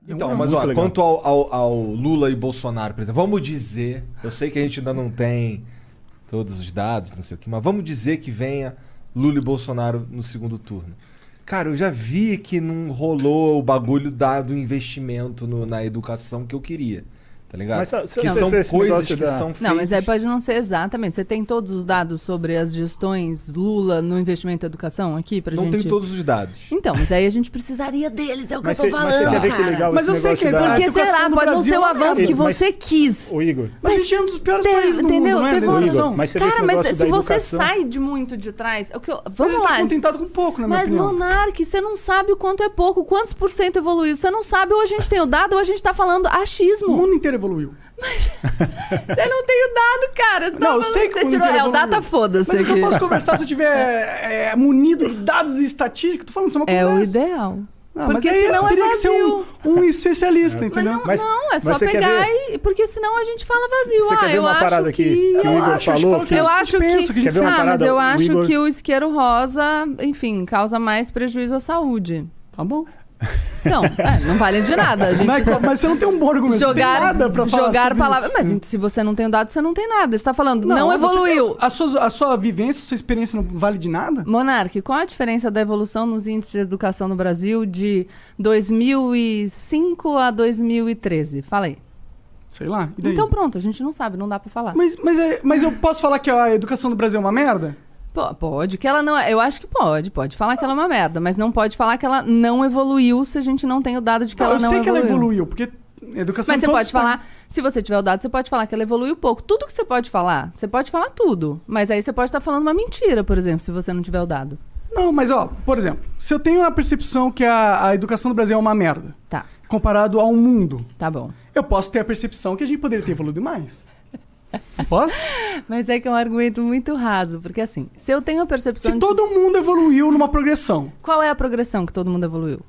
Então, mas olha, quanto ao Lula e Bolsonaro, por exemplo, vamos dizer, eu sei que a gente ainda não tem todos os dados, não sei o que, mas vamos dizer que venha Lula e Bolsonaro no segundo turno. Cara, eu já vi que não rolou o bagulho do investimento na educação que eu queria. Tá ligado? Mas, que são coisas que são feitas... Não, mas aí pode não ser exatamente. Você tem todos os dados sobre as gestões Lula no investimento em educação aqui pra gente... Não tem todos os dados. Então, mas aí a gente precisaria deles, é o que eu tô falando, mas você quer ver que legal Mas eu sei que Porque será? Pode não ser o avanço que você quis. Ô, Igor... Mas a gente é um dos piores países do mundo, não é? Entendeu? Mas você cara, mas se você educação... sai de muito de trás... Vamos mas você lá. tá contentado com pouco, na minha opinião. Mas, Monark, você não sabe o quanto é pouco. Quantos por cento evoluiu? Você não sabe, ou a gente tem o dado, ou a gente tá falando achismo. O mundo inteiro evoluiu. Você não tem o dado, cara. Não, eu sei que o mundo inteiro o evoluiu. data foda-se. Mas eu só posso conversar se eu tiver munido de dados e estatísticas. Tô falando, isso é uma conversa. É o ideal. Não, porque mas aí senão teria é que ser vazio. um especialista, entendeu? Mas não, é só pegar porque senão a gente fala vazio. Você quer ver uma parada que o Igor falou? Eu acho que... mas eu acho que o isqueiro rosa, enfim, causa mais prejuízo à saúde. Tá bom. Não, não vale de nada. A gente mas você não tem um bom argumento, não tem nada pra falar jogar sobre palavras. isso. Mas se você não tem o dado, você não tem nada. Você tá falando, não evoluiu. A sua vivência, a sua experiência não vale de nada? Monark, qual a diferença da evolução nos índices de educação no Brasil de 2005 a 2013? Fala aí. Sei lá, e daí? Então pronto, a gente não sabe, não dá pra falar. Mas eu posso falar que a educação do Brasil é uma merda? Pode, que ela não... Eu acho que pode falar que ela é uma merda, mas não pode falar que ela não evoluiu se a gente não tem o dado de que ela não evoluiu. Eu sei que ela evoluiu, porque educação... Mas você pode falar... Se você tiver o dado, você pode falar que ela evoluiu pouco. Tudo que você pode falar tudo. Mas aí você pode estar falando uma mentira, por exemplo, se você não tiver o dado. Não, mas por exemplo, se eu tenho a percepção que a educação do Brasil é uma merda, tá, comparado ao mundo, tá bom, eu posso ter a percepção que a gente poderia ter evoluído mais. Posso? Mas é que é um argumento muito raso, porque assim, se eu tenho a percepção Se todo mundo evoluiu numa progressão... Qual é a progressão que todo mundo evoluiu?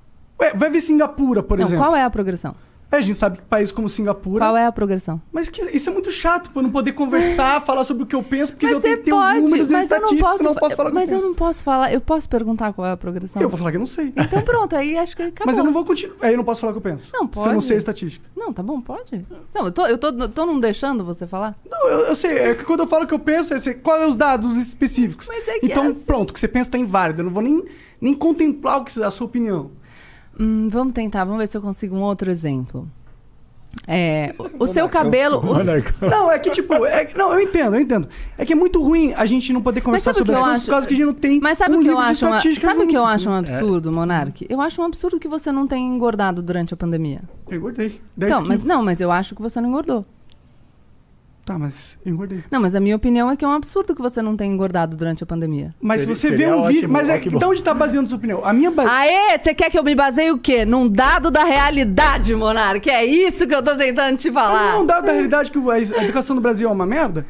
Vai ver Singapura, por exemplo. Qual é a progressão? A gente sabe que países como Singapura... Qual é a progressão? Mas isso é muito chato, pra eu não poder conversar, falar sobre o que eu penso, porque eu tenho que ter os números e estatísticas, senão eu não posso falar o que eu penso. Mas eu não posso falar, eu posso perguntar qual é a progressão? Eu vou falar que eu não sei. Então pronto, aí acho que acabou. Mas eu não vou continuar, aí eu não posso falar o que eu penso. Não, pode. Se eu não sei a estatística. Não, tá bom, pode. Não, eu tô não deixando você falar? Não, eu sei, é que quando eu falo o que eu penso, qual é os dados específicos. Mas é que então, assim... pronto, o que você pensa tá inválido, eu não vou nem contemplar a sua opinião. Vamos tentar, vamos ver se eu consigo um outro exemplo. O seu cabelo... Não, é que tipo... não, eu entendo. É que é muito ruim a gente não poder conversar sobre as coisas por causa que a gente não tem livro de estatística. Sabe o que eu acho um absurdo, Monark? Eu acho um absurdo que você não tenha engordado durante a pandemia. Eu engordei. 10 então, quilos. mas eu acho que você não engordou. Tá, mas eu engordei. Não, mas a minha opinião é que é um absurdo que você não tenha engordado durante a pandemia. Mas se você vê um vídeo... Mas de onde tá baseando sua opinião? A minha Aê, você quer que eu me baseie o quê? Num dado da realidade, Monark. É isso que eu tô tentando te falar. Não é um dado da realidade que a educação do Brasil é uma merda?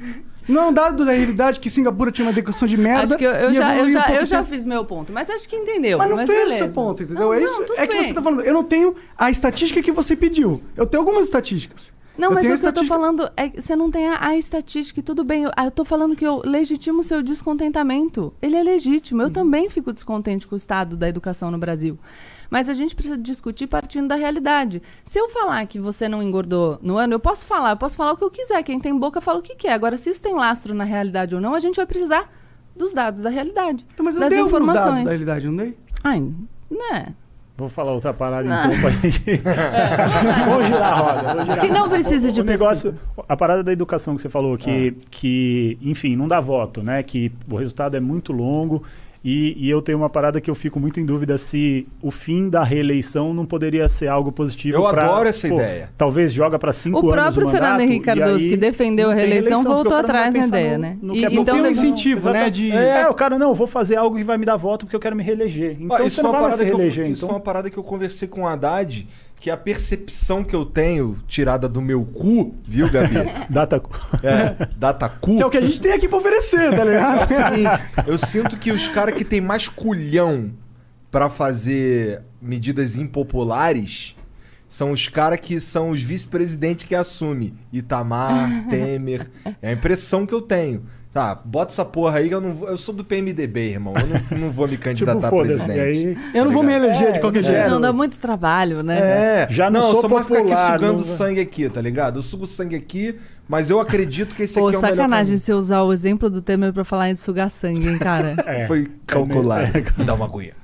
Não é um dado da realidade que Singapura tinha uma educação de merda? Acho que eu já fiz meu ponto, mas acho que entendeu. Mas não fez beleza. o seu ponto, entendeu? Não, é isso que você tá falando. Eu não tenho a estatística que você pediu. Eu tenho algumas estatísticas. Não, mas o que eu tô falando é que você não tem a estatística e tudo bem. Eu tô falando que eu legitimo o seu descontentamento. Ele é legítimo. Eu também fico descontente com o estado da educação no Brasil. Mas a gente precisa discutir partindo da realidade. Se eu falar que você não engordou no ano, eu posso falar o que eu quiser. Quem tem boca fala o que quer. Agora, se isso tem lastro na realidade ou não, a gente vai precisar dos dados da realidade. Então, mas eu das dei informações. alguns dados da realidade, não dei? Ai, né? Vou falar outra parada então pra gente... Vamos girar a roda. Que não precisa de negócio, a parada da educação que você falou, que, enfim, não dá voto, né? Que o resultado é muito longo. E eu tenho uma parada que eu fico muito em dúvida se o fim da reeleição não poderia ser algo positivo. Eu adoro essa ideia. Talvez joga para 5 anos o próprio Fernando Henrique Cardoso, que defendeu a reeleição, voltou atrás na ideia, né? Então tem um incentivo, né? O cara, não, vou fazer algo que vai me dar voto porque eu quero me reeleger. Então isso você não vai se reeleger. Isso foi uma parada que eu conversei com o Haddad, que a percepção que eu tenho, tirada do meu cu, viu, Gabi? Datacu. Datacu. Que é o que a gente tem aqui pra oferecer, tá ligado? É o seguinte, eu sinto que os caras que tem mais culhão pra fazer medidas impopulares são os caras que são os vice-presidentes que assumem. Itamar, Temer. É a impressão que eu tenho. Tá, bota essa porra aí que eu sou do PMDB, irmão. Eu não vou me candidatar a presidente. Aí, eu não vou me eleger de qualquer jeito. Não, dá muito trabalho, né? Já não sou mais ficar aqui sugando sangue aqui, tá ligado? Eu sugo sangue aqui, mas eu acredito que esse aqui é o melhor. Sacanagem você usar o exemplo do Temer pra falar em sugar sangue, hein, cara? Foi calcular. Me dá uma agulha.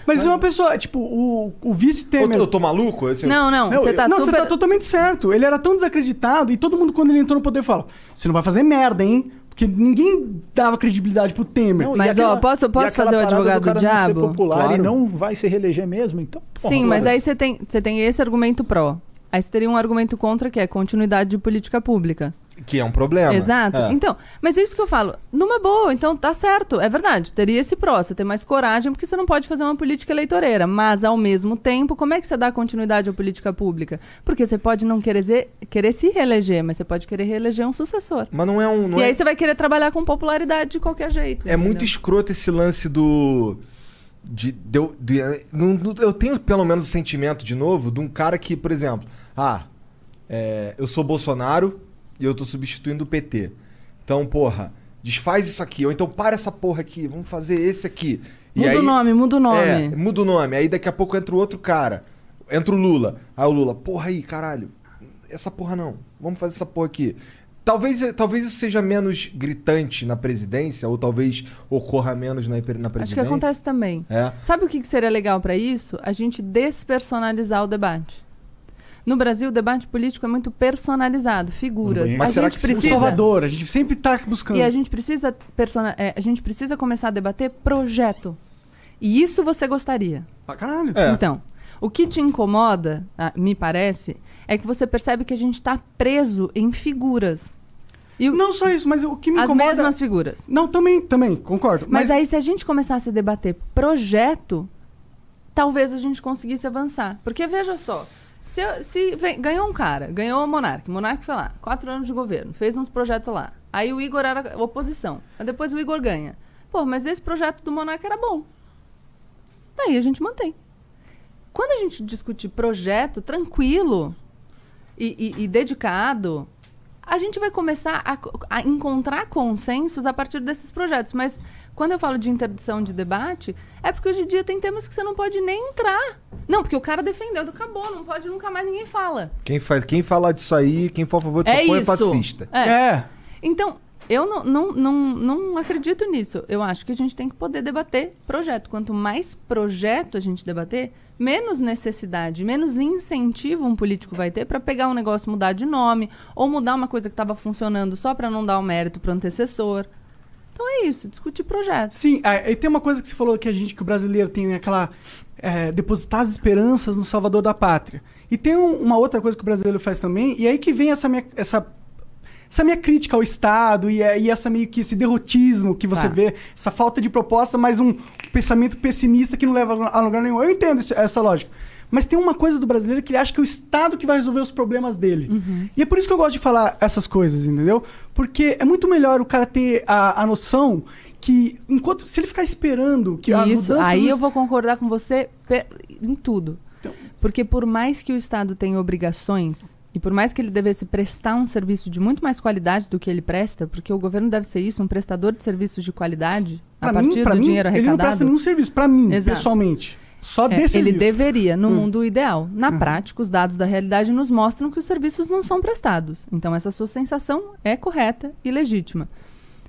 Mas uma pessoa, tipo, o vice-Temer... Eu tô maluco? Não, você tá super... Você tá totalmente certo. Ele era tão desacreditado e todo mundo, quando ele entrou no poder, fala: você não vai fazer merda, hein? Porque ninguém dava credibilidade pro Temer. Mas, posso fazer o advogado do diabo? Ser popular, claro. E não vai se reeleger mesmo, então... Sim, mas aí você tem esse argumento pró. Aí você teria um argumento contra, que é continuidade de política pública. Que é um problema. Exato. Então, mas é isso que eu falo. Numa boa, então tá certo. É verdade. Teria esse pró. Você tem mais coragem, porque você não pode fazer uma política eleitoreira. Mas, ao mesmo tempo, como é que você dá continuidade à política pública? Porque você pode não querer se reeleger, mas você pode querer reeleger um sucessor. Mas não é um... aí você vai querer trabalhar com popularidade de qualquer jeito. É muito escroto esse lance do... eu tenho pelo menos o sentimento, de novo, de um cara que, por exemplo... eu sou Bolsonaro... e eu tô substituindo o PT. Então, porra, desfaz isso aqui. Ou então, para essa porra aqui. Vamos fazer esse aqui. Muda o nome. Muda o nome. Aí, daqui a pouco, entra o outro cara. Entra o Lula. Aí o Lula, porra aí, caralho. Essa porra não. Vamos fazer essa porra aqui. Talvez isso seja menos gritante na presidência. Ou talvez ocorra menos na presidência. Acho que acontece também. Sabe o que seria legal pra isso? A gente despersonalizar o debate. No Brasil, o debate político é muito personalizado, figuras. Mas será que precisa... Salvador, a gente sempre está buscando. E a gente precisa começar a debater projeto. E isso você gostaria. Pra caralho. Então, o que te incomoda, me parece, é que você percebe que a gente está preso em figuras. Não só isso, mas o que me incomoda... As mesmas figuras. Não, também, concordo. Mas aí, se a gente começasse a debater projeto, talvez a gente conseguisse avançar. Porque, veja só... ganhou um cara, ganhou o Monark. O Monark foi lá, 4 anos de governo, fez uns projetos lá. Aí o Igor era oposição. Aí depois o Igor ganha. Pô, mas esse projeto do Monark era bom. Daí a gente mantém. Quando a gente discutir projeto tranquilo e dedicado, a gente vai começar a encontrar consensos a partir desses projetos. Mas quando eu falo de interdição de debate, é porque hoje em dia tem temas que você não pode nem entrar. Não, porque o cara defendeu, acabou, não pode, nunca mais ninguém fala. Quem fala disso aí, quem for a favor disso é fascista. Então, eu não acredito nisso. Eu acho que a gente tem que poder debater projeto. Quanto mais projeto a gente debater, menos necessidade, menos incentivo um político vai ter para pegar um negócio, mudar de nome, ou mudar uma coisa que estava funcionando só para não dar o mérito para o antecessor. Então é isso, discutir projetos. Sim, e tem uma coisa que você falou que o brasileiro tem aquela... depositar as esperanças no salvador da pátria. E tem uma outra coisa que o brasileiro faz também, e aí que vem essa minha crítica ao Estado e essa meio que esse derrotismo que você vê, essa falta de proposta, mas um pensamento pessimista que não leva a lugar nenhum. Eu entendo essa lógica. Mas tem uma coisa do brasileiro que ele acha que é o Estado que vai resolver os problemas dele. Uhum. E é por isso que eu gosto de falar essas coisas, entendeu? Porque é muito melhor o cara ter a noção que, se ele ficar esperando que as mudanças... Aí eu vou concordar com você em tudo. Então, porque por mais que o Estado tenha obrigações, e por mais que ele devesse prestar um serviço de muito mais qualidade do que ele presta, porque o governo deve ser isso, um prestador de serviços de qualidade, a partir do dinheiro arrecadado... Ele não presta nenhum serviço, para mim, pessoalmente. Só desse serviço. Ele deveria, no mundo ideal. Na prática, os dados da realidade nos mostram que os serviços não são prestados. Então, essa sua sensação é correta e legítima.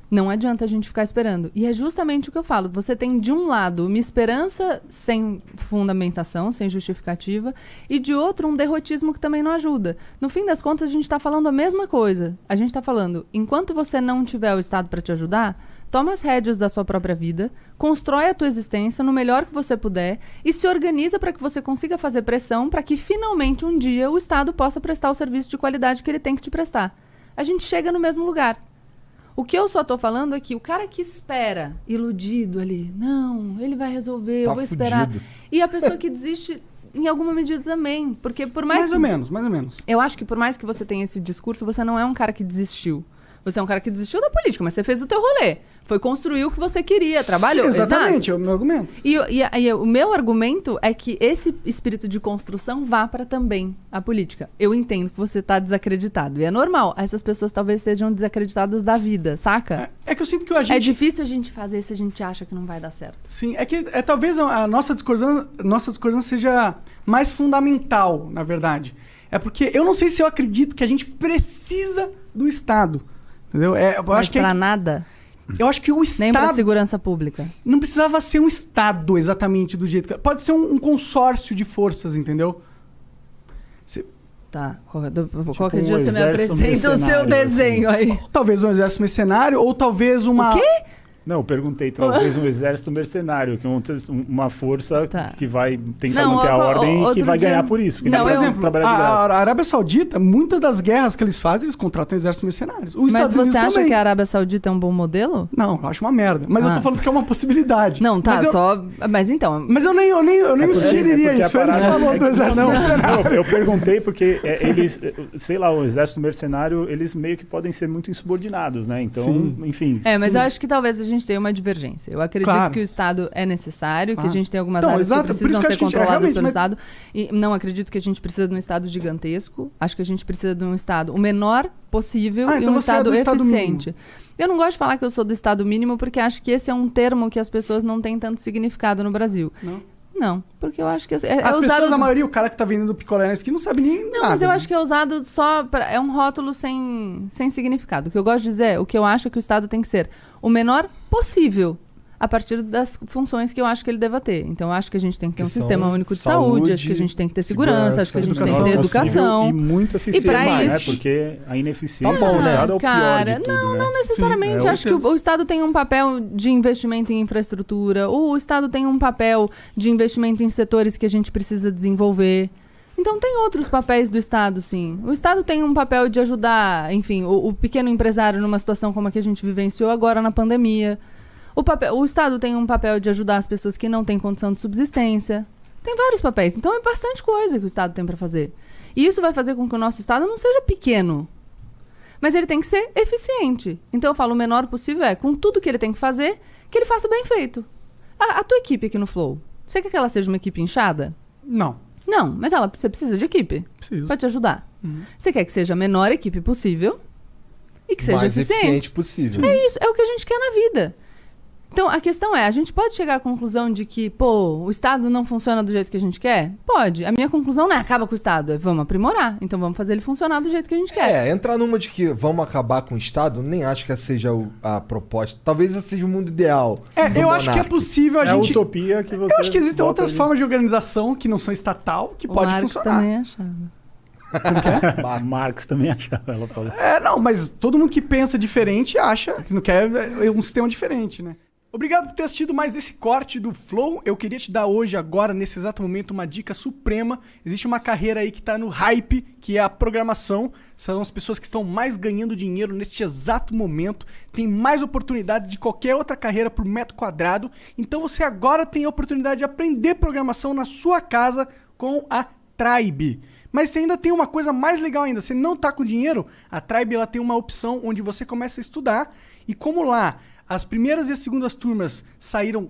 Não adianta a gente ficar esperando. E é justamente o que eu falo. Você tem, de um lado, uma esperança sem fundamentação, sem justificativa, e, de outro, um derrotismo que também não ajuda. No fim das contas, a gente está falando a mesma coisa. A gente está falando, enquanto você não tiver o Estado para te ajudar, toma as rédeas da sua própria vida, constrói a tua existência no melhor que você puder e se organiza para que você consiga fazer pressão para que, finalmente, um dia, o Estado possa prestar o serviço de qualidade que ele tem que te prestar. A gente chega no mesmo lugar. O que eu só tô falando é que o cara que espera, iludido ali, não, ele vai resolver, eu vou esperar. Fudido. E a pessoa que desiste, em alguma medida também. Porque por mais mais ou menos. Eu acho que por mais que você tenha esse discurso, você não é um cara que desistiu. Você é um cara que desistiu da política, mas você fez o teu rolê. Foi construir o que você queria, trabalhou. Exatamente, é o meu argumento. E o meu argumento é que esse espírito de construção vá para também a política. Eu entendo que você tá desacreditado. E é normal. Essas pessoas talvez estejam desacreditadas da vida, saca? É que eu sinto que a gente... É difícil a gente fazer se a gente acha que não vai dar certo. Sim, é que talvez a nossa discordância seja mais fundamental, na verdade. É porque eu não sei se eu acredito que a gente precisa do Estado. Entendeu? Mas pra nada? Eu acho que o Estado... Nem pra segurança pública. Não precisava ser um Estado exatamente do jeito que... Pode ser um consórcio de forças, entendeu? Tá. Qualquer dia um você me apresenta o seu mercenário, desenho assim. aí. Talvez um exército mercenário ou talvez uma... O quê? Não, eu perguntei, talvez um exército mercenário, que é uma força Tá. que vai tentar Não, manter a ordem e que outro vai dia- ganhar por isso. Porque Não, não Por eu- exemplo, trabalhar de graça. a Arábia Saudita, muitas das guerras que eles fazem, eles contratam exércitos mercenários. Os Mas Estados Unidos você acha também. que a Arábia Saudita é um bom modelo? Não, eu acho uma merda. Mas eu tô falando que é uma possibilidade. Não, tá, Mas eu, só... Mas então... Mas eu nem me porque- sugeriria porque a isso. Foi ele que parada falou é do que- exército não, mercenário. não, eu perguntei porque eles, sei lá, o exército mercenário, eles meio que podem ser muito insubordinados, né? Então, Sim. enfim. mas Sim. eu acho que talvez a gente tenha uma divergência. Eu acredito Claro. que o Estado é necessário, que a Claro. gente tem algumas Então, áreas exato, que por isso precisam que eu ser acho que a gente- controladas realmente, pelo mas- Estado. E não acredito que a gente precisa de um Estado gigantesco. Acho que a gente precisa de um Estado o menor possível e então um você é Estado do Estado eficiente. Eu não gosto de falar que eu sou do Estado mínimo, porque acho que esse é um termo que as pessoas não têm tanto significado no Brasil. Não, porque eu acho que é As usado... pessoas, a maioria, o cara que tá vendendo picolé na esquina não sabe nem Não, nada. mas eu acho que é usado só pra... É um rótulo sem significado. O que eu gosto de dizer, o que eu acho que o Estado tem que ser o menor possível a partir das funções que eu acho que ele deva ter. Então, eu acho que a gente tem que ter um Que são sistema único de saúde, acho que a gente tem que ter segurança, acho que a gente tem que ter educação. E muito eficiente, pra né? isso- Porque a ineficiência Tá bom, do né? Estado é o Cara, pior de tudo, né? não necessariamente. Sim, Acho que o Estado tem um papel de investimento em infraestrutura, o Estado tem um papel de investimento em setores que a gente precisa desenvolver. Então, tem outros papéis do Estado, sim. O Estado tem um papel de ajudar, enfim, o pequeno empresário numa situação como a que a gente vivenciou agora na pandemia. O Estado tem um papel de ajudar as pessoas que não têm condição de subsistência. Tem vários papéis. Então, é bastante coisa que o Estado tem para fazer. E isso vai fazer com que o nosso Estado não seja pequeno. Mas ele tem que ser eficiente. Então, eu falo, o menor possível com tudo que ele tem que fazer, que ele faça bem feito. A tua equipe aqui no Flow, você quer que ela seja uma equipe inchada? Não. Não, mas você precisa de equipe Preciso. para te ajudar. Você quer que seja a menor equipe possível e que seja mais eficiente. eficiente possível. É isso, é o que a gente quer na vida. Então, a questão é, a gente pode chegar à conclusão de que, o Estado não funciona do jeito que a gente quer? Pode. A minha conclusão não é acaba com o Estado, é vamos aprimorar. Então, vamos fazer ele funcionar do jeito que a gente quer. Entrar numa de que vamos acabar com o Estado, nem acho que essa seja a proposta. Talvez esse seja o mundo ideal. do Eu acho que é monarca. possível a É a gente... utopia que você... Eu acho que existem bota outras ali. formas de organização que não são estatal, que O pode Marx funcionar. também achava. Marx também achava, ela falou. Não, mas todo mundo que pensa diferente acha que não quer um sistema diferente, né? Obrigado por ter assistido mais esse corte do Flow. Eu queria te dar hoje, agora, nesse exato momento, uma dica suprema. Existe uma carreira aí que tá no hype, que é a programação. São as pessoas que estão mais ganhando dinheiro neste exato momento. Tem mais oportunidade de qualquer outra carreira por metro quadrado. Então você agora tem a oportunidade de aprender programação na sua casa com a Tribe. Mas você ainda tem uma coisa mais legal ainda. Você não tá com dinheiro? A Tribe ela tem uma opção onde você começa a estudar. E como lá as primeiras e as segundas turmas saíram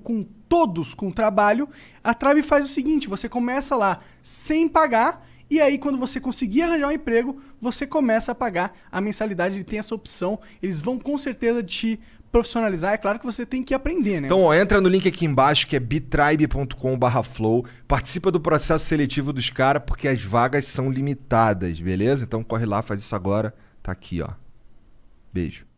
todos com trabalho, a Tribe faz o seguinte, você começa lá sem pagar, e aí quando você conseguir arranjar um emprego, você começa a pagar a mensalidade, ele tem essa opção, eles vão com certeza te profissionalizar, é claro que você tem que aprender, né? Então, entra no link aqui embaixo, que é bitribe.com/flow. Participa do processo seletivo dos caras, porque as vagas são limitadas, beleza? Então corre lá, faz isso agora. Tá aqui, ó. Beijo.